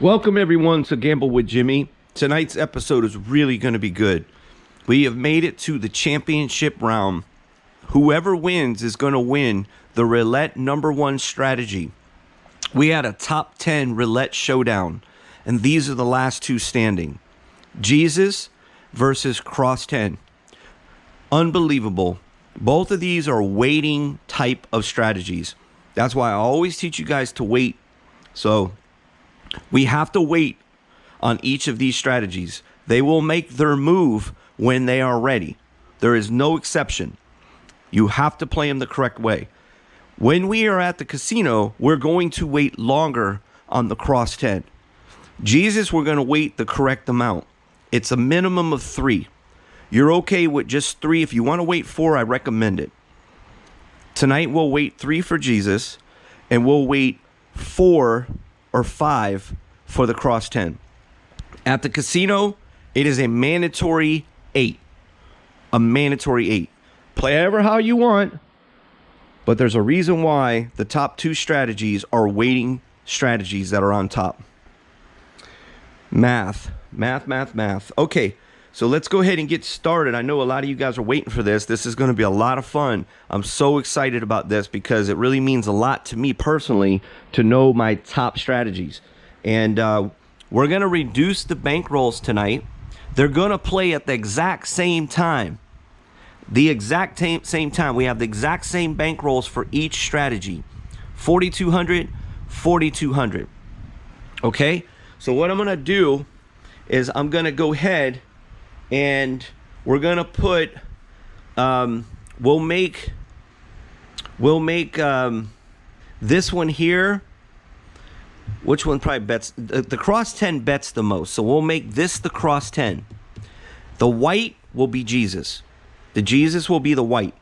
Welcome everyone to Gamble with Jimmy. Tonight's episode is really going to be good. We have made it to the championship round. Whoever wins is going to win the Roulette #1 strategy. We had a top 10 Roulette showdown, and these are the last two standing. Jesus versus Cross 10. Unbelievable. Both of these are waiting type of strategies. That's why I always teach you guys to wait. So we have to wait on each of these strategies. They will make their move when they are ready. There is no exception. You have to play them the correct way. When we are at the casino, we're going to wait longer on the Cross 10. Jesus, we're going to wait the correct amount. It's a minimum of 3. You're okay with just 3. If you want to wait 4, I recommend it. Tonight we'll wait 3 for Jesus, and we'll wait 4 or 5 for the Cross 10. At the casino, it is a mandatory 8. A mandatory 8. Play ever how you want, but there's a reason why the top 2 strategies are waiting strategies that are on top. Math. Okay, so let's go ahead and get started. I know a lot of you guys are waiting for this. This is going to be a lot of fun. I'm so excited about this because it really means a lot to me personally to know my top strategies. And we're going to reduce the bankrolls tonight. They're going to play at the exact same time. The exact same time. We have the exact same bankrolls for each strategy. 4,200, 4,200. Okay? So what I'm going to do is I'm going to go ahead and we're going to put, we'll make this one here. Which one probably bets? The Cross 10 bets the most. So we'll make this the Cross 10. The white will be Jesus. The Jesus will be the white.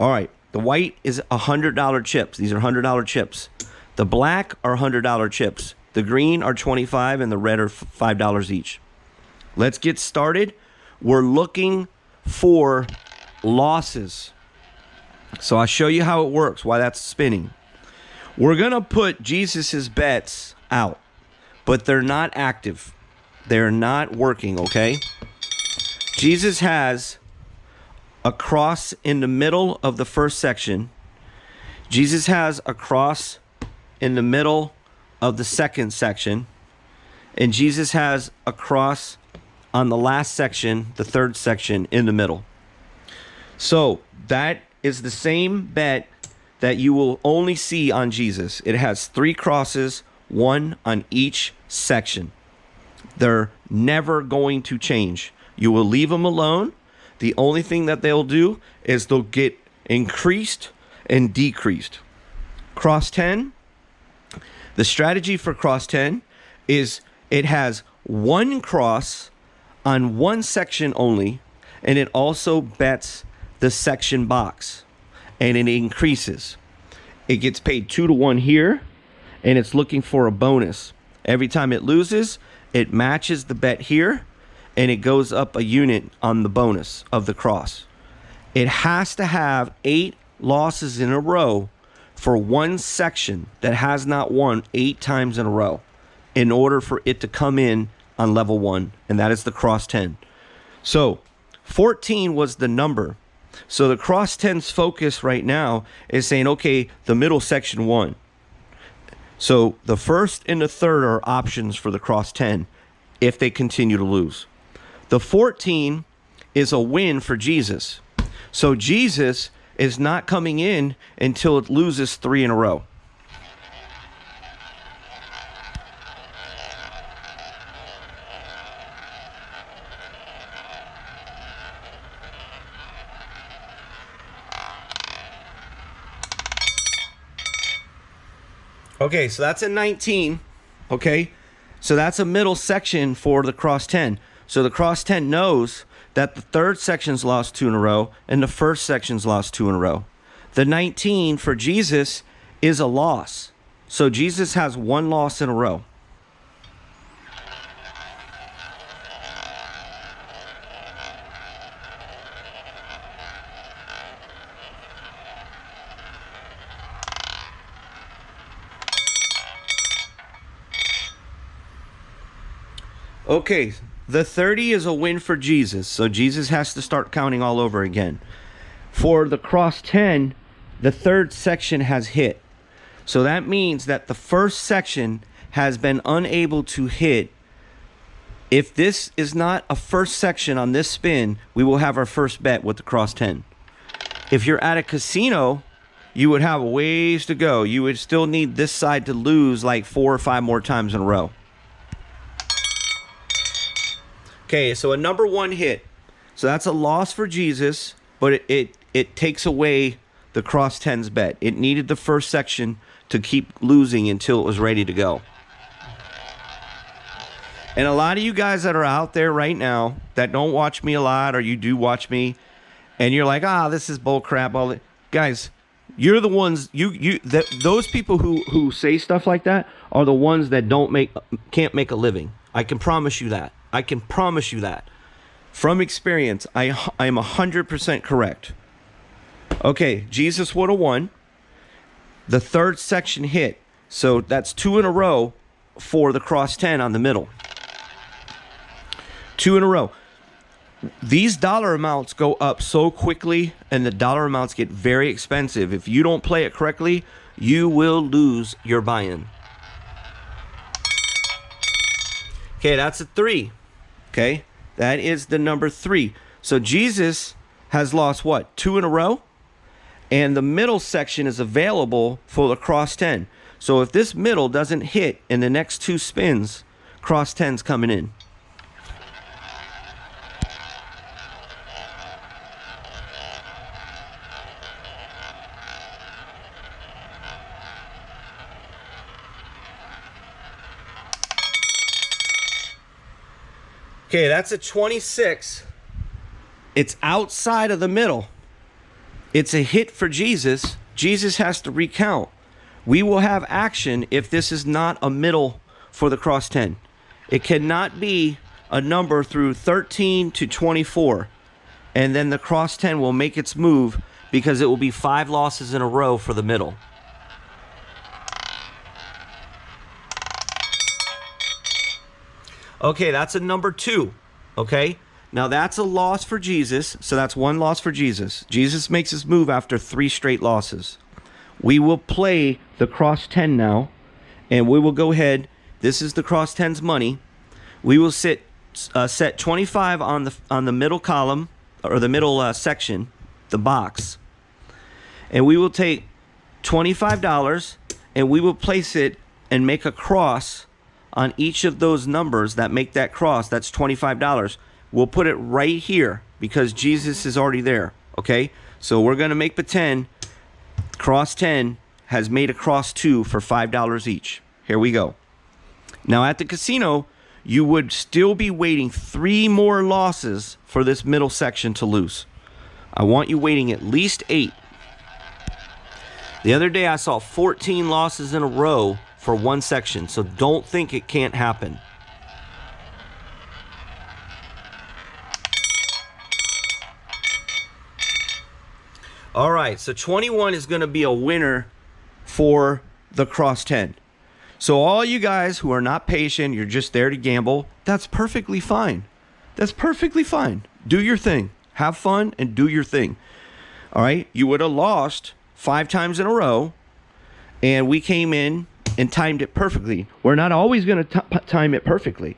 All right. The white is $100 chips. These are $100 chips. The black are $100 chips. The green are $25 and the red are $5 each. Let's get started. We're looking for losses. So I'll show you how it works, why that's spinning. We're going to put Jesus's bets out, but they're not active. They're not working, okay? Jesus has a cross in the middle of the first section. Jesus has a cross in the middle of the second section. And Jesus has a cross on the last section, the third section, in the middle. So that is the same bet that you will only see on Jesus. It has 3 crosses, 1 on each section. They're never going to change. You will leave them alone. The only thing that they'll do is they'll get increased and decreased. Cross 10, the strategy for Cross 10 is it has 1 cross on 1 section only, and it also bets the section box, and it increases. It gets paid 2 to 1 here, and it's looking for a bonus. Every time it loses, it matches the bet here, and it goes up a unit on the bonus of the cross. It has to have 8 losses in a row for 1 section that has not won 8 times in a row in order for it to come in on level 1, and that is the Cross 10. So 14 was the number. So the Cross 10's focus right now is saying, okay, the middle section won. So the first and the third are options for the Cross 10 if they continue to lose. The 14 is a win for Jesus. So Jesus is not coming in until it loses 3 in a row. Okay, so that's a 19, okay? So that's a middle section for the Cross 10. So the Cross 10 knows that the third section's lost 2 in a row and the first section's lost 2 in a row. The 19 for Jesus is a loss. So Jesus has 1 loss in a row. Okay, the 30 is a win for Jesus. So Jesus has to start counting all over again. For the cross 10, the third section has hit. So that means that the first section has been unable to hit. If this is not a first section on this spin, we will have our first bet with the cross 10. If you're at a casino, you would have a ways to go. You would still need this side to lose like 4 or 5 more times in a row. Okay, so a number 1 hit. So that's a loss for Jesus, but it takes away the cross 10's bet. It needed the first section to keep losing until it was ready to go. And a lot of you guys that are out there right now that don't watch me a lot, or you do watch me, and you're like, this is bull crap. All that. Guys, you're the ones, those people who say stuff like that are the ones that can't make a living. I can promise you that. I can promise you that. From experience, I am 100% correct. Okay, Jesus would have won. The third section hit. So that's 2 in a row for the cross 10 on the middle. 2 in a row. These dollar amounts go up so quickly, and the dollar amounts get very expensive. If you don't play it correctly, you will lose your buy-in. Okay, that's a 3. Okay, that is the number 3. So Jesus has lost what? 2 in a row? And the middle section is available for the cross 10. So if this middle doesn't hit in the next 2 spins, cross 10's coming in. Okay, that's a 26. It's outside of the middle. It's a hit for Jesus. Jesus has to recount. We will have action if this is not a middle for the cross 10. It cannot be a number through 13 to 24. And then the cross 10 will make its move because it will be 5 losses in a row for the middle. Okay, that's a number 2. Okay, now that's a loss for Jesus. So that's 1 loss for Jesus. Jesus makes his move after 3 straight losses. We will play the cross 10 now, and we will go ahead. This is the cross 10's money. We will set 25 on the middle column, or the middle section, the box, and we will take $25 and we will place it and make a cross on each of those numbers that make that cross. That's $25. We'll put it right here because Jesus is already there. Okay, so we're going to make pretend cross 10 has made a cross 2 for $5 each. Here we go. Now at the casino, you would still be waiting 3 more losses for this middle section to lose. I want you waiting at least 8. The other day I saw 14 losses in a row for 1 section, so don't think it can't happen. All right, so 21 is going to be a winner for the cross 10. So all you guys who are not patient, you're just there to gamble, that's perfectly fine. That's perfectly fine. Do your thing. Have fun and do your thing. All right, you would have lost 5 times in a row, and we came in and timed it perfectly. We're not always going to time it perfectly.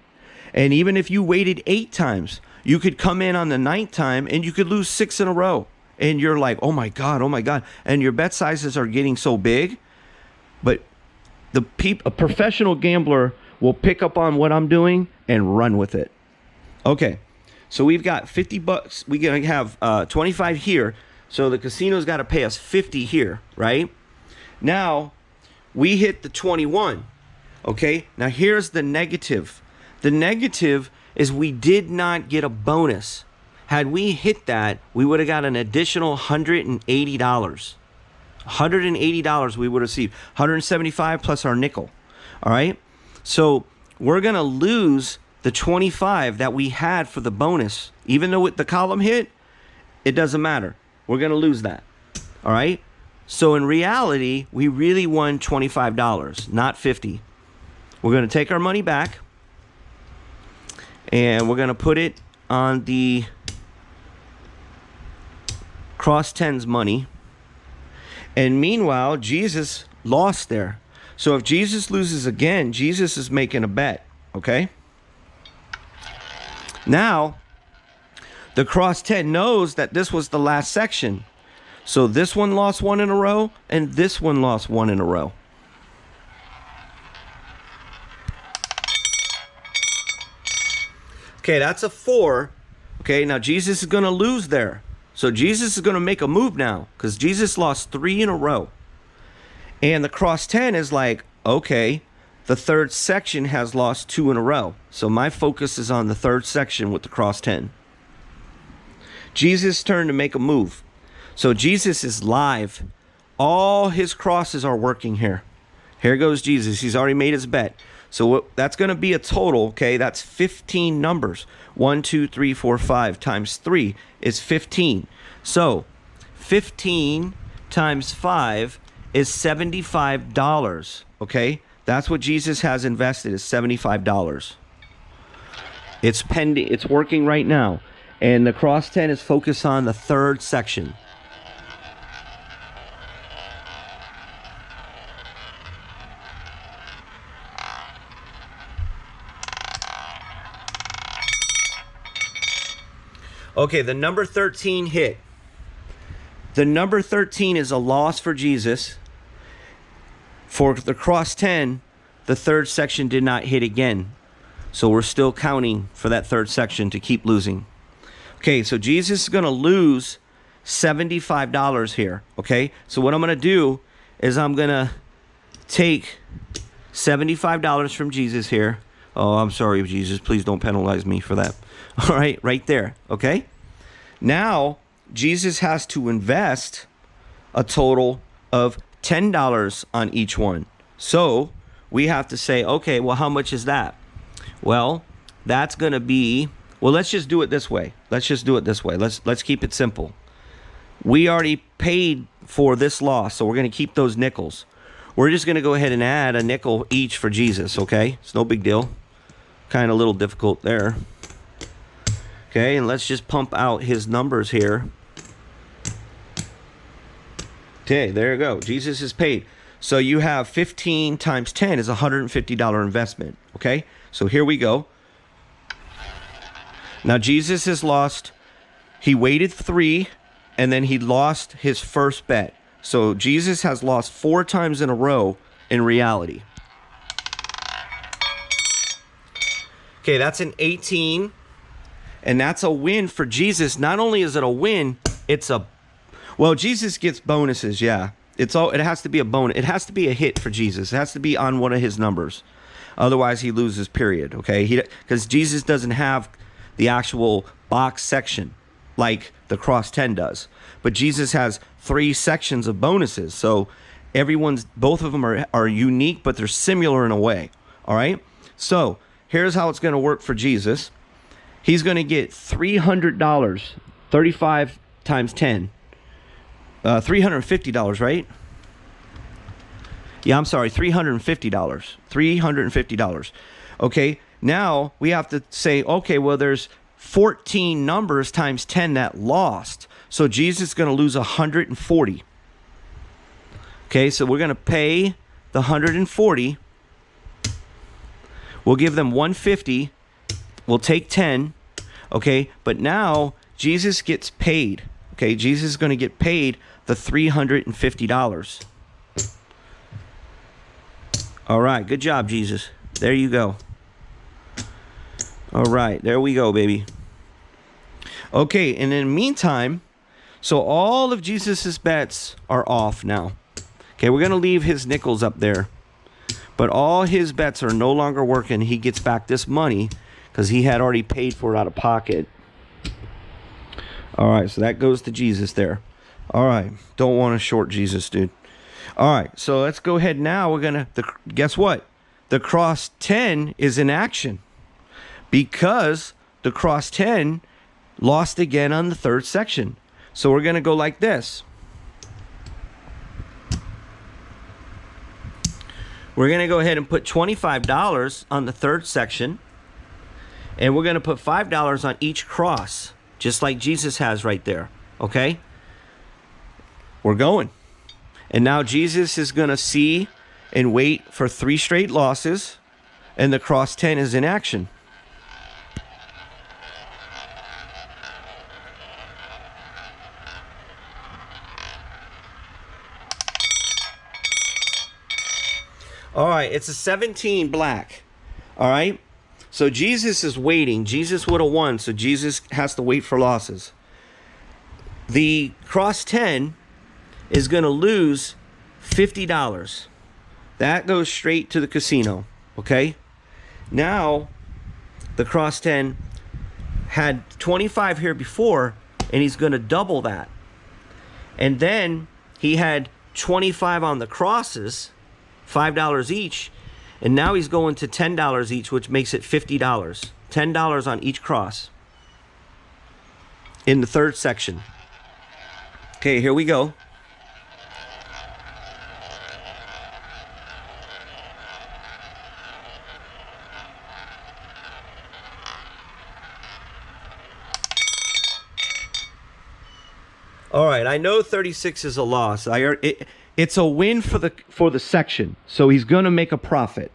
And even if you waited 8 times, you could come in on the 9th time and you could lose 6 in a row. And you're like, oh my God, oh my God. And your bet sizes are getting so big. But a professional gambler will pick up on what I'm doing and run with it. Okay, so we've got $50. We're going to have 25 here. So the casino's got to pay us 50 here, right? Now, we hit the 21. Okay, now here's the negative. The negative is we did not get a bonus. Had we hit that, we would have got an additional $180. $180 we would have received. $175 plus our nickel. All right? So we're going to lose the 25 that we had for the bonus. Even though the column hit, it doesn't matter. We're going to lose that. All right? So in reality, we really won $25, not $50. We're going to take our money back. And we're going to put it on the cross 10's money. And meanwhile, Jesus lost there. So if Jesus loses again, Jesus is making a bet, okay? Now, the cross 10 knows that this was the last section. So this one lost one in a row, and this one lost one in a row. Okay, that's a 4. Okay, now Jesus is going to lose there. So Jesus is going to make a move now because Jesus lost 3 in a row. And the cross 10 is like, okay, the third section has lost 2 in a row. So my focus is on the third section with the cross 10. Jesus' turn to make a move. So Jesus is live. All his crosses are working here. Here goes Jesus. He's already made his bet. So that's going to be a total, okay? That's 15 numbers. 1, 2, 3, 4, 5 times 3 is 15. So 15 times 5 is $75, okay? That's what Jesus has invested, is $75. It's pending. It's working right now. And the cross 10 is focused on the third section. Okay, the number 13 hit. The number 13 is a loss for Jesus. For the cross 10, the third section did not hit again. So we're still counting for that third section to keep losing. Okay, so Jesus is going to lose $75 here. Okay, so what I'm going to do is I'm going to take $75 from Jesus here. Oh, I'm sorry, Jesus. Please don't penalize me for that. All right there. Okay. Now, Jesus has to invest a total of $10 on each one. So we have to say, okay, well, how much is that? Well, that's going to be, well, let's just do it this way. Let's keep it simple. We already paid for this loss, so we're going to keep those nickels. We're just going to go ahead and add a nickel each for Jesus, okay? It's no big deal. Kind of a little difficult there. Okay, and let's just pump out his numbers here. Okay, there you go. Jesus is paid. So you have 15 times 10 is a $150 investment. Okay, so here we go. Now Jesus has lost. He waited 3, and then he lost his first bet. So Jesus has lost 4 times in a row in reality. Okay, that's an 18. And that's a win for Jesus. Not only is it a win, it's a, well, Jesus gets bonuses, yeah. It has to be a bonus. It has to be a hit for Jesus. It has to be on one of his numbers. Otherwise, he loses, period, okay? Because Jesus doesn't have the actual box section like the cross 10 does. But Jesus has 3 sections of bonuses. So both of them are unique, but they're similar in a way, all right? So here's how it's going to work for Jesus. He's going to get $300, 35 times 10, $350, right? Yeah, I'm sorry, $350, $350. Okay, now we have to say, okay, well, there's 14 numbers times 10 that lost. So Jesus is going to lose 140. Okay, so we're going to pay the 140. We'll give them 150. We'll take 10, okay? But now Jesus gets paid, okay? Jesus is going to get paid the $350. All right, good job, Jesus. There you go. All right, there we go, baby. Okay, and in the meantime, so all of Jesus's bets are off now. Okay, we're going to leave his nickels up there. But all his bets are no longer working. He gets back this money because he had already paid for it out of pocket. All right, so that goes to Jesus there. All right, don't want to short Jesus, dude. All right, so let's go ahead now. We're going to, guess what? The cross 10 is in action because the cross 10 lost again on the third section. So we're going to go like this. We're going to go ahead and put $25 on the third section. And we're going to put $5 on each cross, just like Jesus has right there. Okay? We're going. And now Jesus is going to see and wait for 3 straight losses, and the cross 10 is in action. All right, it's a 17 black. All right? So Jesus is waiting. Jesus would have won, so Jesus has to wait for losses. The cross 10 is going to lose $50. That goes straight to the casino, okay? Now, the cross 10 had 25 here before, and he's going to double that. And then he had 25 on the crosses, $5 each, and now he's going to $10 each, which makes it $50. $10 on each cross in the third section. Okay, here we go. All right, I know 36 is a loss. It's a win for the section, so he's going to make a profit.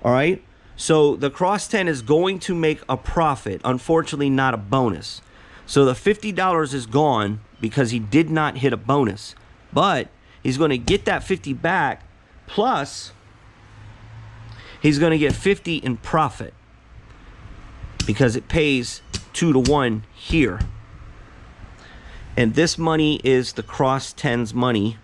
All right, so the cross 10 is going to make a profit. Unfortunately, not a bonus. So the $50 is gone because he did not hit a bonus, but he's going to get that 50 back, plus he's going to get 50 in profit because it pays 2 to 1 here. And this money is the cross 10's money.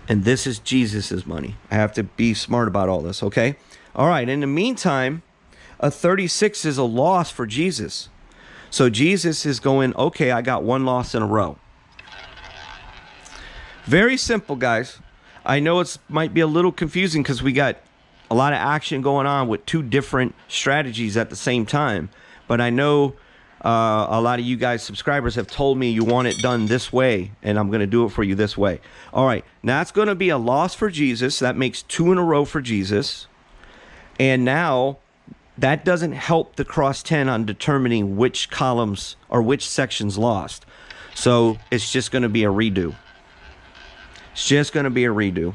And this is Jesus's money. I have to be smart about all this, okay? All right, in the meantime, a 36 is a loss for Jesus. So Jesus is going, okay, I got 1 loss in a row. Very simple, guys. I know it might be a little confusing because we got a lot of action going on with 2 different strategies at the same time. But I know a lot of you guys subscribers have told me you want it done this way, and I'm going to do it for you this way. All right, now it's going to be a loss for Jesus. That makes 2 in a row for Jesus. And now that doesn't help the cross 10 on determining which columns or which sections lost. So it's just going to be a redo. It's just going to be a redo.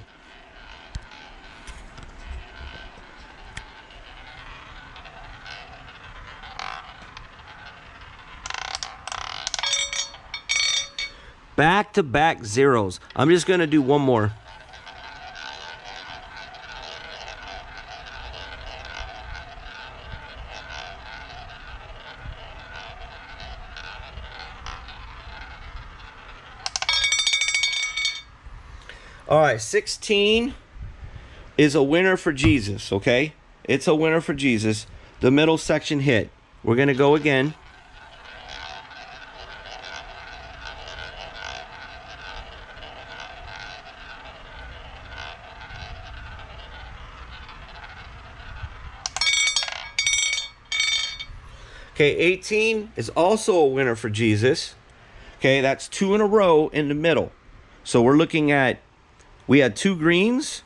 Back-to-back zeros. I'm just going to do one more. All right, 16 is a winner for Jesus, okay? It's a winner for Jesus. The middle section hit. We're going to go again. Okay, 18 is also a winner for Jesus. Okay, that's 2 in a row in the middle. So we're looking at, we had 2 greens.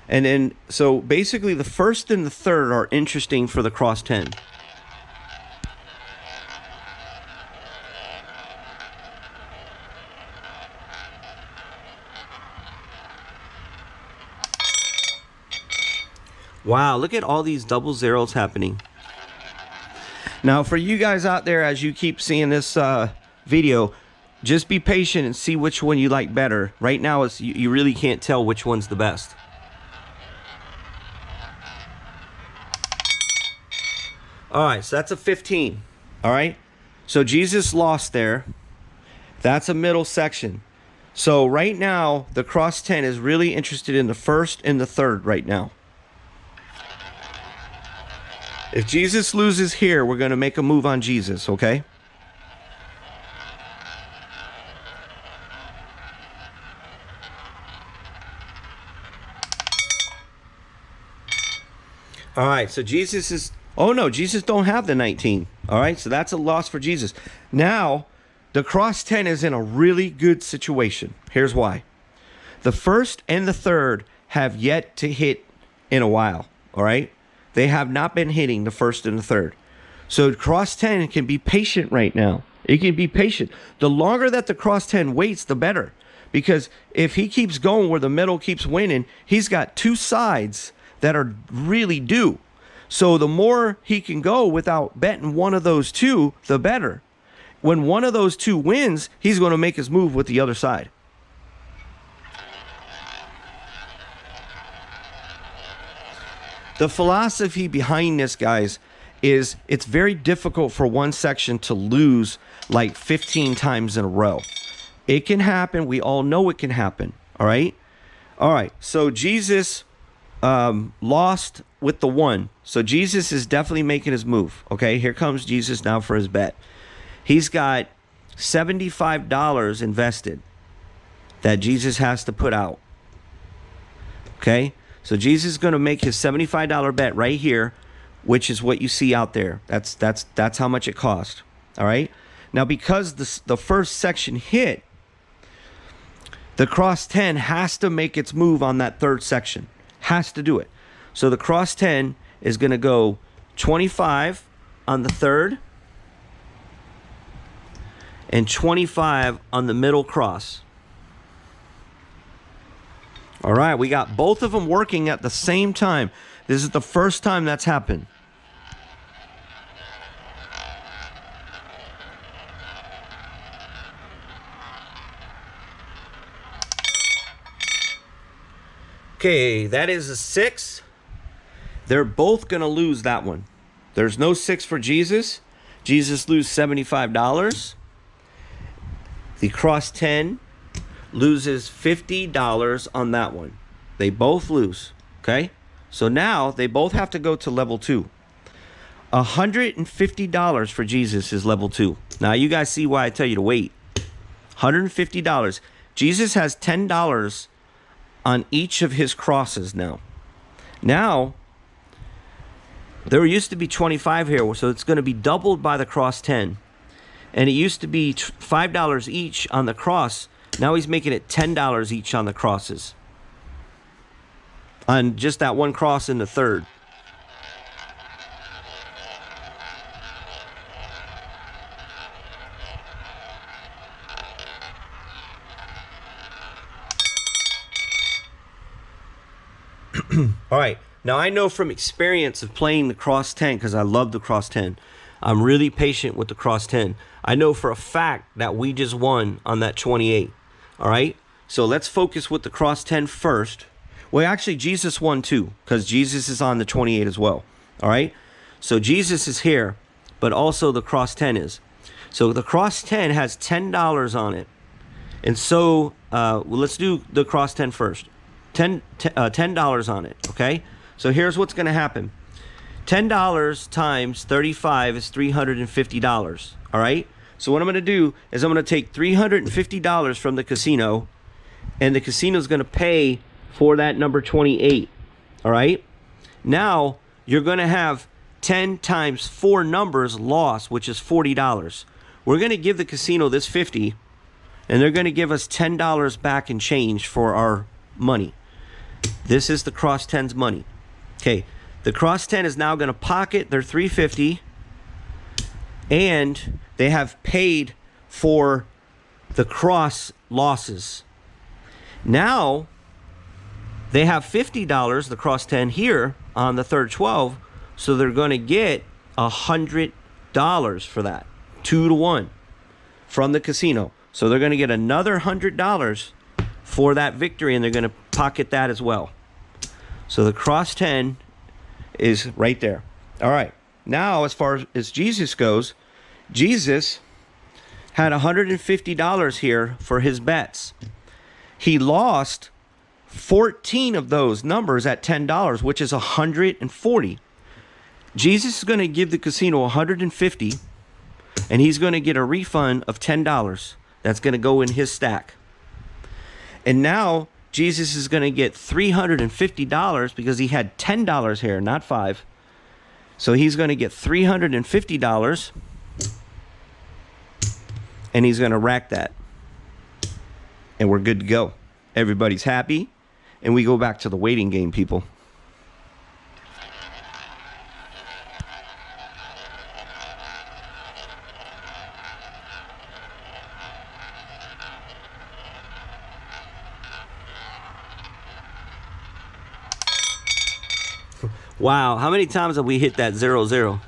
And then, so basically the first and the third are interesting for the cross 10. Wow, look at all these double zeros happening. Now, for you guys out there, as you keep seeing this video, just be patient and see which one you like better. Right now, you really can't tell which one's the best. All right, so that's a 15. All right, so Jesus lost there. That's a middle section. So right now, the cross 10 is really interested in the first and the third right now. If Jesus loses here, we're going to make a move on Jesus, okay? All right, so Jesus is... Oh, no, Jesus don't have the 19. All right, so that's a loss for Jesus. Now, the cross 10 is in a really good situation. Here's why. The first and the third have yet to hit in a while, all right? They have not been hitting the first and the third. So cross 10 can be patient right now. It can be patient. The longer that the cross 10 waits, the better. Because if he keeps going where the middle keeps winning, he's got two sides that are really due. So the more he can go without betting one of those two, the better. When one of those two wins, he's going to make his move with the other side. The philosophy behind this, guys, is it's very difficult for one section to lose like 15 times in a row. It can happen. We all know it can happen. All right. All right. So Jesus lost with the 1. So Jesus is definitely making his move. Okay. Here comes Jesus now for his bet. He's got $75 invested that Jesus has to put out. Okay. So Jesus is going to make his $75 bet right here, which is what you see out there. That's how much it cost. All right. Now, because the first section hit, the cross 10 has to make its move on that third section. Has to do it. So the cross 10 is going to go 25 on the third and 25 on the middle cross. All right, we got both of them working at the same time. This is the first time that's happened. Okay, that is a 6. They're both going to lose that one. There's no 6 for Jesus. Jesus loses $75. The cross 10 loses $50 on that one. They both lose. Okay? So now they both have to go to level 2. $150 for Jesus is level 2. Now you guys see why I tell you to wait. $150. Jesus has $10 on each of his crosses now. Now, there used to be 25 here, so it's going to be doubled by the cross 10. And it used to be $5 each on the cross. Now he's making it $10 each on the crosses. On just that one cross in the third. All right. Now, I know from experience of playing the cross 10, because I love the cross 10. I'm really patient with the cross 10. I know for a fact that we just won on that 28. All right. So let's focus with the cross 10 first. Well, actually, Jesus won too, because Jesus is on the 28 as well. All right. So Jesus is here, but also the cross 10 is. So the cross 10 has $10 on it. And so well, let's do the cross 10 first. $10 on it. Okay. So here's what's going to happen. $10 times 35 is $350. All right. So what I'm going to do is I'm going to take $350 from the casino, and the casino is going to pay for that number 28. All right. Now you're going to have 10 times 4 numbers lost, which is $40. We're going to give the casino this 50, and they're going to give us $10 back in change for our money. This is the cross 10's money. Okay. The cross 10 is now going to pocket their $350, and they have paid for the cross losses. Now they have $50, the cross 10 here on the third 12, so they're going to get $100 for that, 2-to-1 from the casino. So they're going to get another $100 for that victory, and they're going to pocket that as well. So the cross 10 is right there. All right. Now, as far as Jesus goes, Jesus had $150 here for his bets. He lost 14 of those numbers at $10, which is $140. Jesus is going to give the casino $150, and he's going to get a refund of $10. That's going to go in his stack. And now Jesus is going to get $350 because he had $10 here, not $5. So he's going to get $350, and he's going to rack that. And we're good to go. Everybody's happy, and we go back to the waiting game, people. Wow, how many times have we hit that 0-0?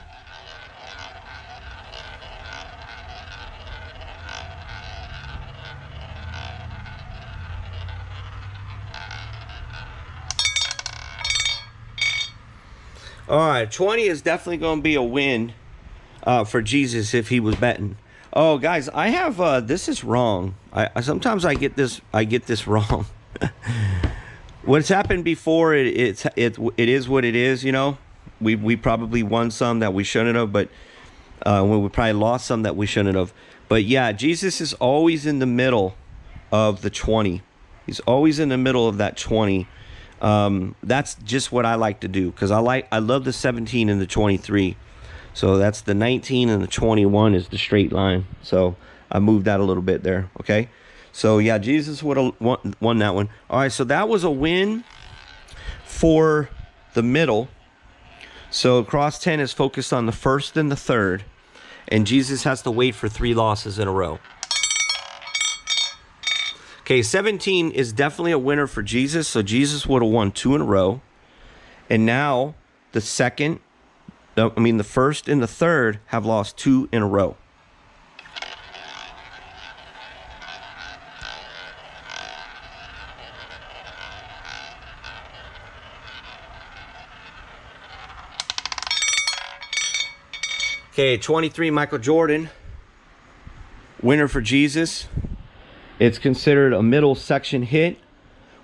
All right, 20 is definitely going to be a win for Jesus if he was betting. Oh, guys, I have this is wrong. I sometimes I get this wrong. What's happened before, it is what it is, you know. We probably won some that we shouldn't have, but we probably lost some that we shouldn't have. But yeah, Jesus is always in the middle of the 20. He's always in the middle of that 20. That's just what I like to do, because I love the 17 and the 23. So that's the 19 and the 21 is the straight line. So I moved that a little bit there. Okay. So yeah, Jesus would have won that one. All right. So that was a win for the middle. So cross 10 is focused on the first and the third, and Jesus has to wait for 3 losses in a row. Okay, 17 is definitely a winner for Jesus. So Jesus would have won 2 in a row. And now the first and the third have lost 2 in a row. Okay, 23, Michael Jordan, winner for Jesus. It's considered a middle section hit.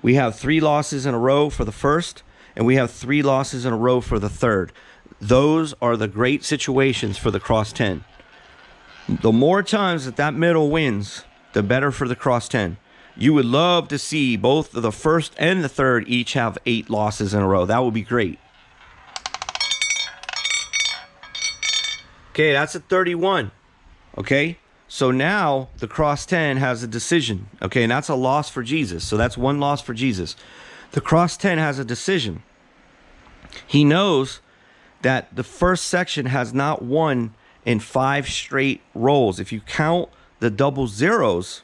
We have 3 losses in a row for the first, and we have 3 losses in a row for the third. Those are the great situations for the cross 10. The more times that middle wins, the better for the cross 10. You would love to see both the first and the third each have 8 losses in a row. That would be great. Okay, that's a 31. Okay, so now the cross 10 has a decision. Okay, and that's a loss for Jesus. So that's 1 loss for Jesus. The cross 10 has a decision. He knows that the first section has not won in 5 straight rolls. If you count the double zeros,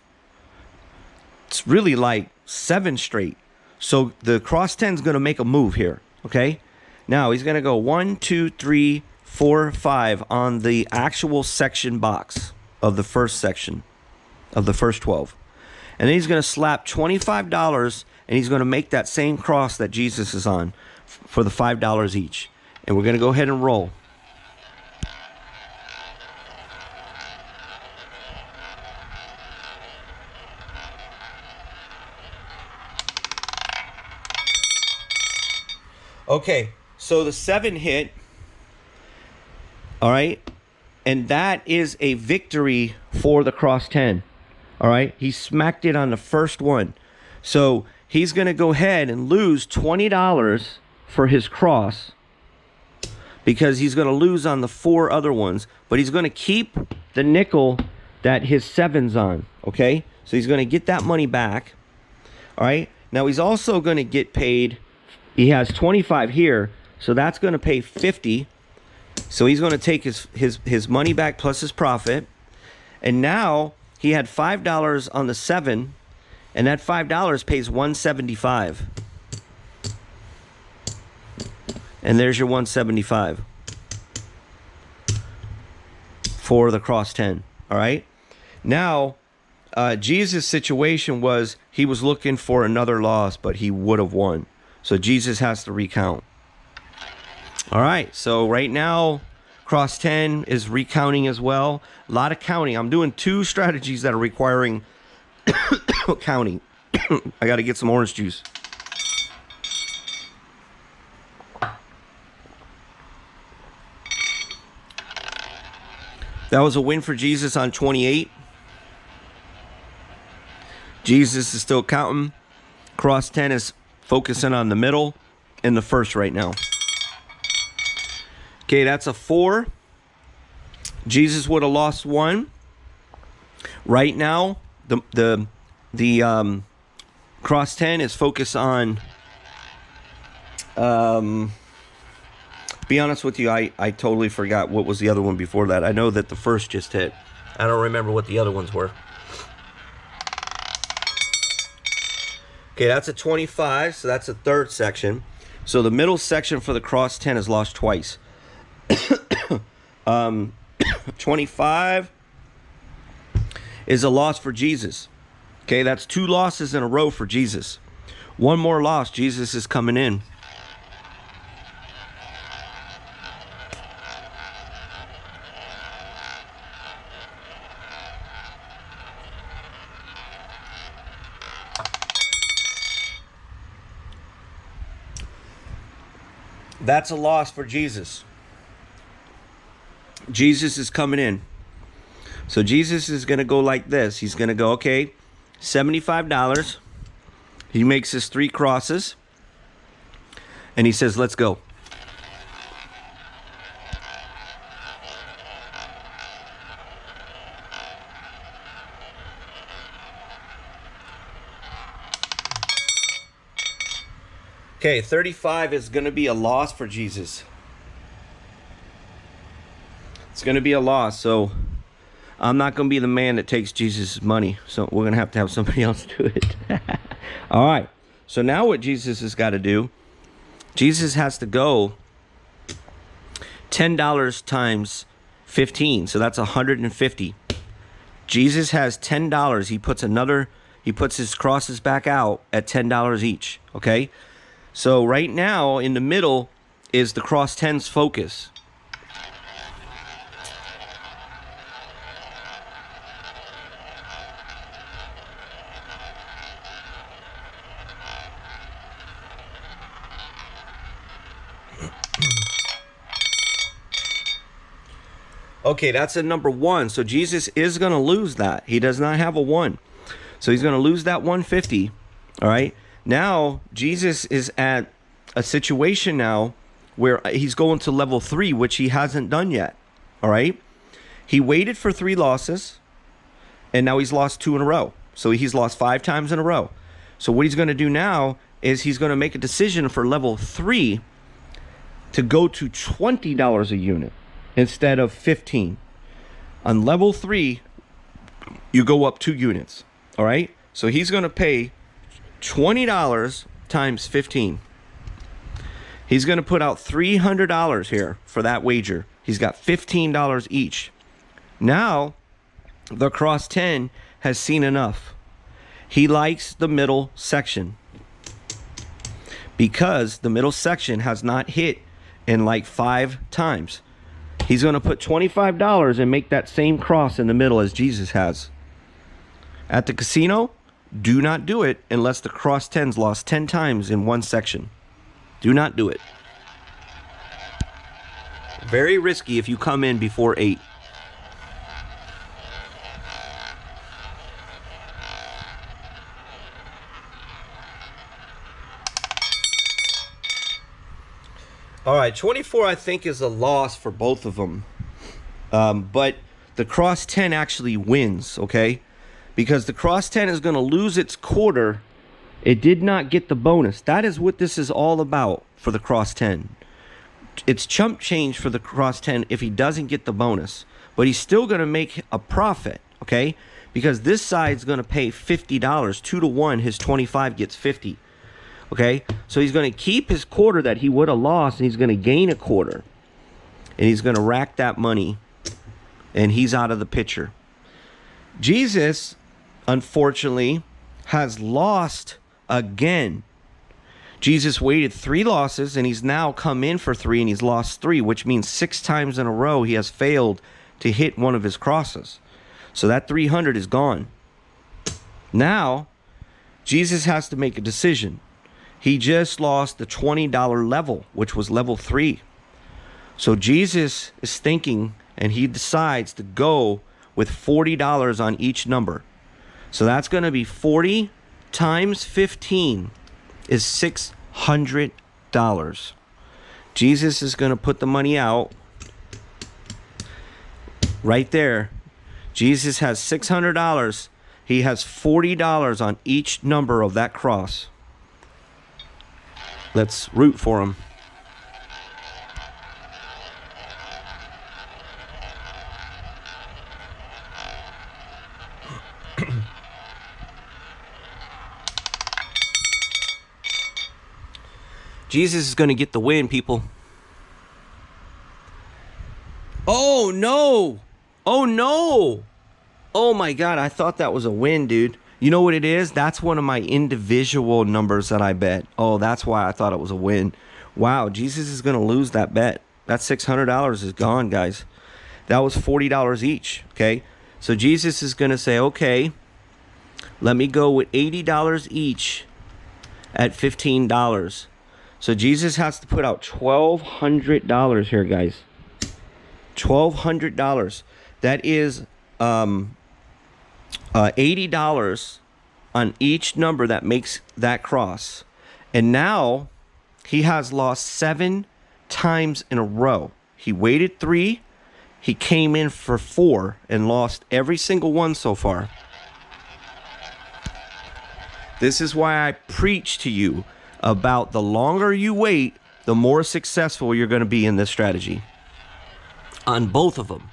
it's really like 7 straight. So the cross 10 is going to make a move here. Okay, now he's going to go 1, 2, 3, 4, 5 on the actual section box of the first section of the first 12. And then he's going to slap $25, and he's going to make that same cross that Jesus is on for the $5 each. And we're going to go ahead and roll. Okay, so the 7 hit. All right, and that is a victory for the cross 10. All right, he smacked it on the first one. So he's going to go ahead and lose $20 for his cross, because he's going to lose on the 4 other ones, but he's going to keep the nickel that his 7's on. Okay, so he's going to get that money back. All right, now he's also going to get paid. He has 25 here, so that's going to pay 50. So he's going to take his money back plus his profit. And now he had $5 on the 7, and that $5 pays $175. And there's your $175 for the cross 10. All right. Now, Jesus' situation was he was looking for another loss, but he would have won. So Jesus has to recount. All right, so right now, cross 10 is recounting as well. A lot of counting. I'm doing 2 strategies that are requiring counting. I got to get some orange juice. That was a win for Jesus on 28. Jesus is still counting. Cross 10 is focusing on the middle and the first right now. Okay, that's a 4. Jesus would have lost 1. Right now, the cross 10 is focused on. Be honest with you, I totally forgot what was the other one before that. I know that the first just hit. I don't remember what the other ones were. Okay, that's a 25, so that's the third section. So the middle section for the cross 10 is lost twice. 25 is a loss for Jesus. Okay, that's 2 losses in a row for Jesus. One more loss, Jesus is coming in. That's a loss for Jesus. Jesus is coming in. So Jesus is going to go like this. He's going to go, okay, $75. He makes his 3 crosses. And he says, let's go. Okay, 35 is going to be a loss for Jesus. It's going to be a loss. So I'm not going to be the man that takes Jesus' money. So we're going to have somebody else do it. All right. So now what Jesus has got to do, Jesus has to go $10 times 15. So that's 150. Jesus has $10. He puts his crosses back out at $10 each. Okay. So right now in the middle is the cross 10's focus. Okay, that's a number 1. So Jesus is going to lose that. He does not have a 1. So he's going to lose that 150. All right. Now, Jesus is at a situation now where he's going to level 3, which he hasn't done yet. All right. He waited for 3 losses, and now he's lost 2 in a row. So he's lost 5 times in a row. So what he's going to do now is he's going to make a decision for level 3 to go to $20 a unit instead of 15. On level 3, you go up 2 units. All right. So he's going to pay $20 times 15. He's going to put out $300 here for that wager. He's got $15 each. Now, the cross 10 has seen enough. He likes the middle section because the middle section has not hit in like 5 times. He's going to put $25 and make that same cross in the middle as Jesus has. At the casino, do not do it unless the cross 10's lost 10 times in one section. Do not do it. Very risky if you come in before 8. All right, 24 I think is a loss for both of them. But the cross 10 actually wins, okay? Because the cross 10 is going to lose its quarter. It did not get the bonus. That is what this is all about for the cross 10. It's chump change for the cross 10 if he doesn't get the bonus. But he's still going to make a profit, okay? Because this side's going to pay $50. 2 to 1, his 25 gets 50. Okay, so he's going to keep his quarter that he would have lost, and he's going to gain a quarter. And he's going to rack that money, and he's out of the picture. Jesus, unfortunately, has lost again. Jesus waited 3 losses, and he's now come in for 3, and he's lost 3, which means 6 times in a row he has failed to hit one of his crosses. So that 300 is gone. Now, Jesus has to make a decision. He just lost the $20 level, which was level 3. So Jesus is thinking, and he decides to go with $40 on each number. So that's going to be 40 times 15 is $600. Jesus is going to put the money out right there. Jesus has $600. He has $40 on each number of that cross. Let's root for him. Jesus is going to get the win, people. Oh, no. Oh, no. Oh, my God. I thought that was a win, dude. You know what it is? That's one of my individual numbers that I bet. Oh, that's why I thought it was a win. Wow, Jesus is going to lose that bet. That $600 is gone, guys. That was $40 each, okay? So Jesus is going to say, okay, let me go with $80 each at $15. So Jesus has to put out $1,200 here, guys. $1,200. That is $80 on each number that makes that cross. And now he has lost 7 times in a row. He waited 3. He came in for 4 and lost every single one so far. This is why I preach to you about the longer you wait, the more successful you're going to be in this strategy. On both of them.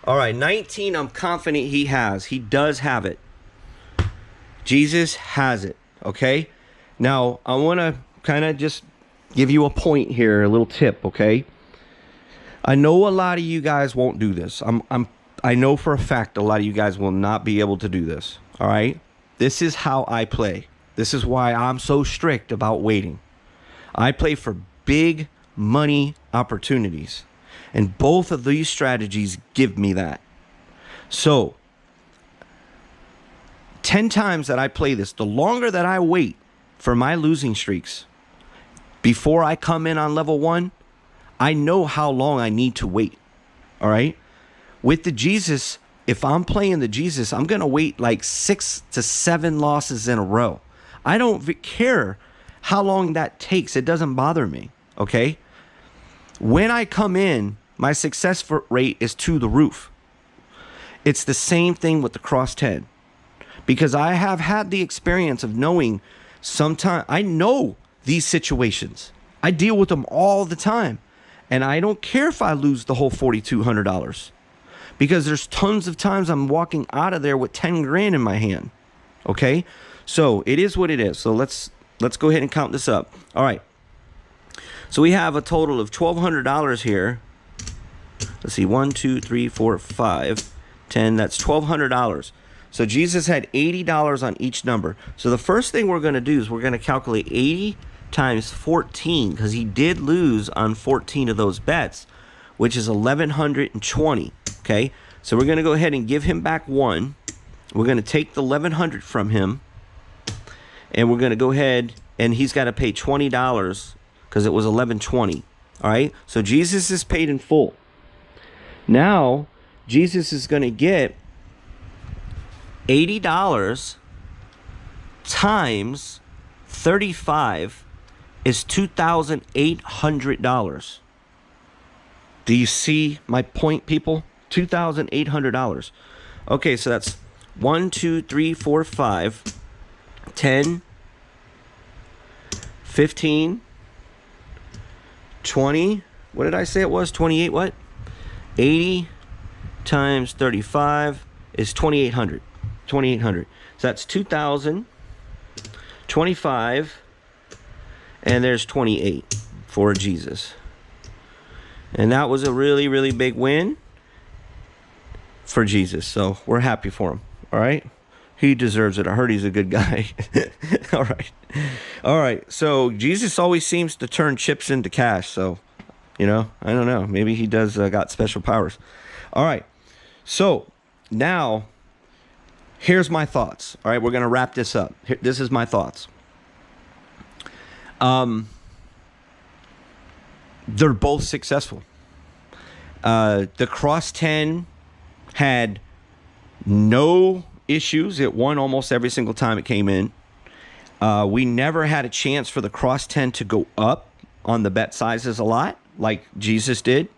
All right, 19, I'm confident he has. He does have it. Jesus has it, okay? Now, I want to kind of just give you a point here, a little tip, okay? I know a lot of you guys won't do this. I know for a fact a lot of you guys will not be able to do this, all right? This is how I play. This is why I'm so strict about waiting. I play for big money opportunities. And both of these strategies give me that. So, 10 times that I play this, the longer that I wait for my losing streaks, before I come in on level 1, I know how long I need to wait. All right? With the Jesus, if I'm playing the Jesus, I'm going to wait like 6 to 7 losses in a row. I don't care how long that takes. It doesn't bother me. Okay? When I come in, my success rate is to the roof. It's the same thing with the cross 10. Because I have had the experience of knowing sometimes, I know these situations. I deal with them all the time. And I don't care if I lose the whole $4,200. Because there's tons of times I'm walking out of there with 10 grand in my hand. Okay? So it is what it is. So let's go ahead and count this up. All right. So we have a total of $1,200 here. Let's see, 1, 2, 3, 4, 5, 10. That's $1,200. So Jesus had $80 on each number. So the first thing we're going to do is we're going to calculate 80 times 14, because he did lose on 14 of those bets, which is 1,120. Okay, so we're going to go ahead and give him back 1. We're going to take the 1,100 from him, and we're going to go ahead and he's got to pay $20 because it was 1,120. All right, so Jesus is paid in full. Now Jesus is going to get $80 times 35 is $2,800. Do you see my point, people? $2,800. Okay, so that's 1, 2, 3, 4, 5, 10, 15, 20. What did I say it was? 28 what? 80 times 35 is 2,800. 2,800. So that's 2,000, 25, and there's 28 for Jesus. And that was a really, really big win for Jesus. So we're happy for him. All right. He deserves it. I heard he's a good guy. All right. All right. So Jesus always seems to turn chips into cash. So, I don't know. Maybe he does got special powers. All right. So now here's my thoughts. All right. We're going to wrap this up. This is my thoughts. They're both successful. The cross 10 had no issues. It won almost every single time it came in. We never had a chance for the cross 10 to go up on the bet sizes a lot, like Jesus did.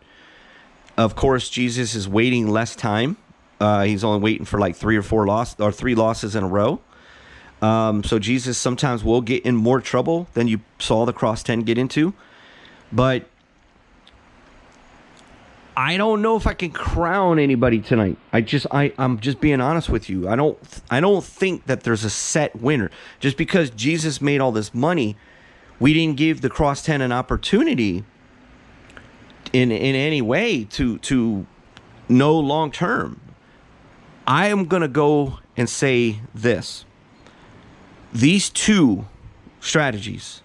Of course, Jesus is waiting less time. He's only waiting for like 3 losses in a row. So Jesus sometimes will get in more trouble than you saw the cross 10 get into. But I don't know if I can crown anybody tonight. I'm just being honest with you. I don't think that there's a set winner. Just because Jesus made all this money, we didn't give the cross 10 an opportunity in any way to know long term. I am going to go and say this. These two strategies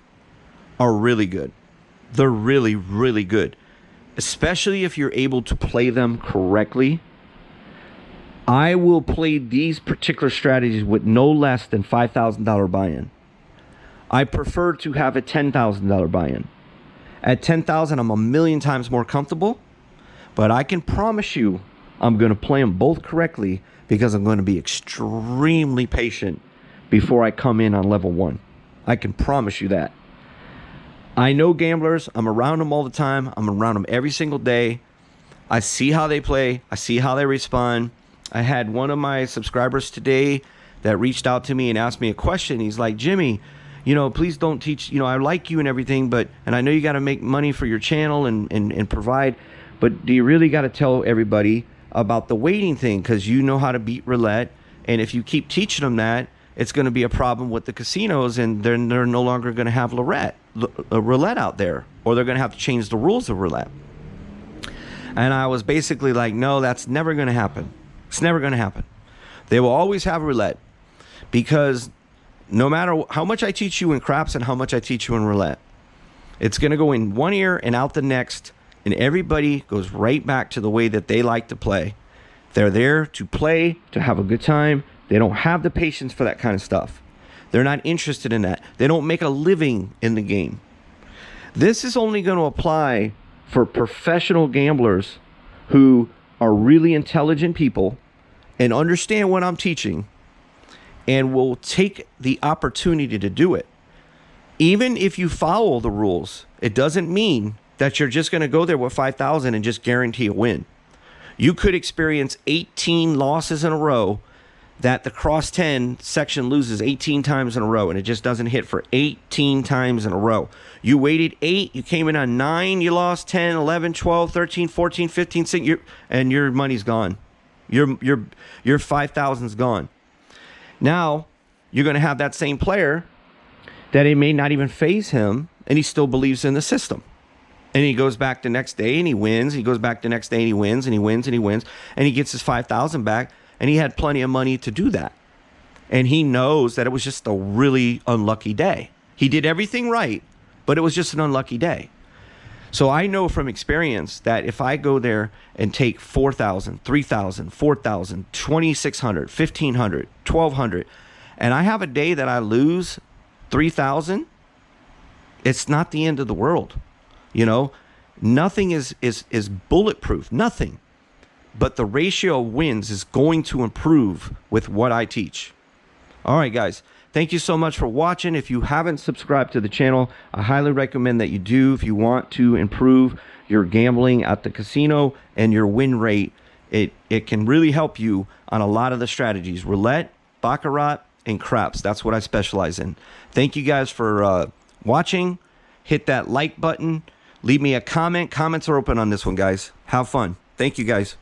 are really good. They're really, really good. Especially if you're able to play them correctly. I will play these particular strategies with no less than $5,000 buy-in. I prefer to have a $10,000 buy-in. At $10,000, I'm a million times more comfortable, but I can promise you I'm going to play them both correctly because I'm going to be extremely patient before I come in on level 1. I can promise you that. I know gamblers. I'm around them all the time. I'm around them every single day. I see how they play. I see how they respond. I had one of my subscribers today that reached out to me and asked me a question. He's like, Jimmy, please don't teach, I like you and everything, and I know you got to make money for your channel and provide, but do you really got to tell everybody about the waiting thing? Because you know how to beat roulette. And if you keep teaching them that, it's going to be a problem with the casinos, and they're no longer going to have roulette out there, or they're going to have to change the rules of roulette. And I was basically like, no, that's never going to happen. It's never going to happen. They will always have roulette, because no matter how much I teach you in craps and how much I teach you in roulette, it's going to go in one ear and out the next, and everybody goes right back to the way that they like to play. They're there to play, to have a good time. They don't have the patience for that kind of stuff. They're not interested in that. They don't make a living in the game. This is only going to apply for professional gamblers who are really intelligent people and understand what I'm teaching and will take the opportunity to do it. Even if you follow the rules, it doesn't mean that you're just going to go there with 5,000 and just guarantee a win. You could experience 18 losses in a row, that the cross 10 section loses 18 times in a row, and it just doesn't hit for 18 times in a row. You waited 8, you came in on 9, you lost 10, 11, 12, 13, 14, 15, 16, and your money's gone. Your 5,000's gone. Now, you're going to have that same player that it may not even phase him, and he still believes in the system. And he goes back the next day and he wins. He goes back the next day and he wins and he wins and he wins, and he gets his 5,000 back. And he had plenty of money to do that. And he knows that it was just a really unlucky day. He did everything right, but it was just an unlucky day. So I know from experience that if I go there and take 4,000, 3,000, 4,000, 2,600, 1,500, 1,200, and I have a day that I lose 3,000, it's not the end of the world. Nothing is bulletproof. Nothing. But the ratio of wins is going to improve with what I teach. All right, guys. Thank you so much for watching. If you haven't subscribed to the channel, I highly recommend that you do if you want to improve your gambling at the casino and your win rate. It can really help you on a lot of the strategies. Roulette, baccarat, and craps. That's what I specialize in. Thank you guys for watching. Hit that like button. Leave me a comment. Comments are open on this one, guys. Have fun. Thank you, guys.